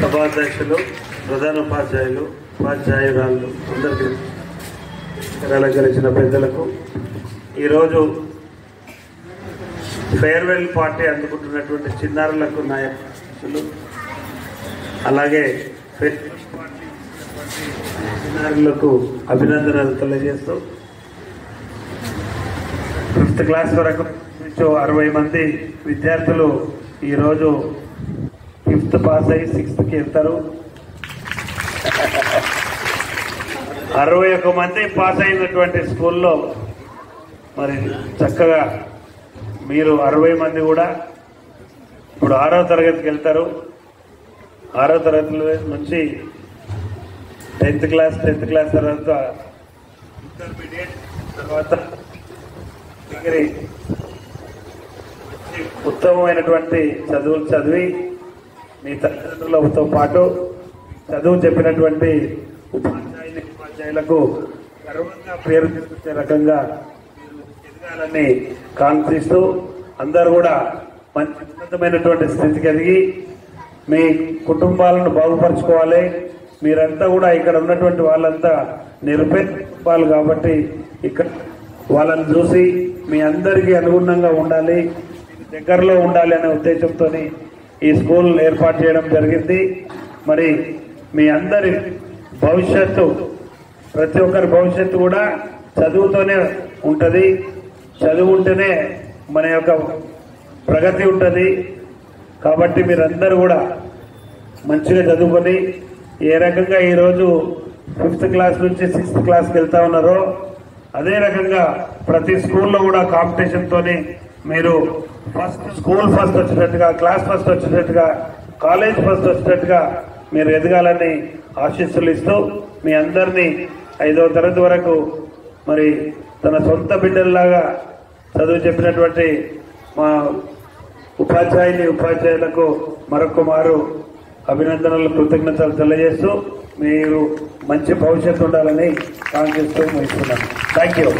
సభాధ్యక్షులు, ప్రధాన ఉపాధ్యాయులు, ఉపాధ్యాయురాళ్ళు అందరికీ అలంకరించిన పెద్దలకు, ఈరోజు ఫేర్వెల్ పార్టీ అందుకుంటున్నటువంటి చిన్నారులకు నాయకులు, అలాగే చిన్నారులకు అభినందనలు తెలియజేస్తూ 5th క్లాస్ వరకు 60 మంది విద్యార్థులు ఈరోజు 5th పాస్ అయ్యి 6th వెళ్తారు. 61 మంది పాస్ అయినటువంటి స్కూల్లో మరి చక్కగా మీరు 60 మంది కూడా ఇప్పుడు 6వ తరగతికి వెళ్తారు. 6వ తరగతి నుంచి 10th క్లాస్ తర్వాత ఇంటర్మీడియట్ తర్వాత డిగ్రీ ఉత్తమమైనటువంటి చదువులు చదివి మీ తల్లిదండ్రులతో పాటు చదువు చెప్పినటువంటి ఉపాధ్యాయులకు గర్వంగా పేరు తెప్పించే రకంగా ఎదగాలని కాంక్షిస్తూ అందరూ కూడా మంచి ఉన్నతమైనటువంటి స్థితికి ఎదిగి మీ కుటుంబాలను బాగుపరచుకోవాలి. మీరంతా కూడా ఇక్కడ ఉన్నటువంటి వాళ్ళంతా నిరుపేద కుటుంబాలు కాబట్టి ఇక్కడ వాళ్ళని చూసి మీ అందరికీ అనుగుణంగా ఉండాలి, దగ్గరలో ఉండాలి అనే ఉద్దేశంతో ఈ స్కూల్ ఏర్పాటు చేయడం జరిగింది. మరి మీ అందరి భవిష్యత్తు, ప్రతి ఒక్కరి భవిష్యత్తు కూడా చదువుతోనే ఉంటుంది. చదువు ఉంటేనే మన యొక్క ప్రగతి ఉంటుంది. కాబట్టి మీరందరూ కూడా మంచిగా చదువుకొని ఏ రకంగా ఈరోజు 5th క్లాస్ నుంచి 6th క్లాస్కి వెళ్తా ఉన్నారో అదే రకంగా ప్రతి స్కూల్లో కూడా కాంపిటీషన్తోని మీరు స్కూల్ ఫస్ట్ వచ్చినట్టుగా, క్లాస్ ఫస్ట్ వచ్చినట్టుగా, కాలేజ్ ఫస్ట్ వచ్చినట్టుగా మీరు ఎదగాలని ఆశీస్సులు ఇస్తూ మీ అందరినీ 5వ తరగతి వరకు మరి తన సొంత బిడ్డల్లాగా చదువు చెప్పినటువంటి మా ఉపాధ్యాయులకు మరొక మారు అభినందనలు, కృతజ్ఞతలు తెలియజేస్తూ మీరు మంచి భవిష్యత్తు ఉండాలని కాంక్షిస్తూ ముగిస్తున్నాను. Thank you.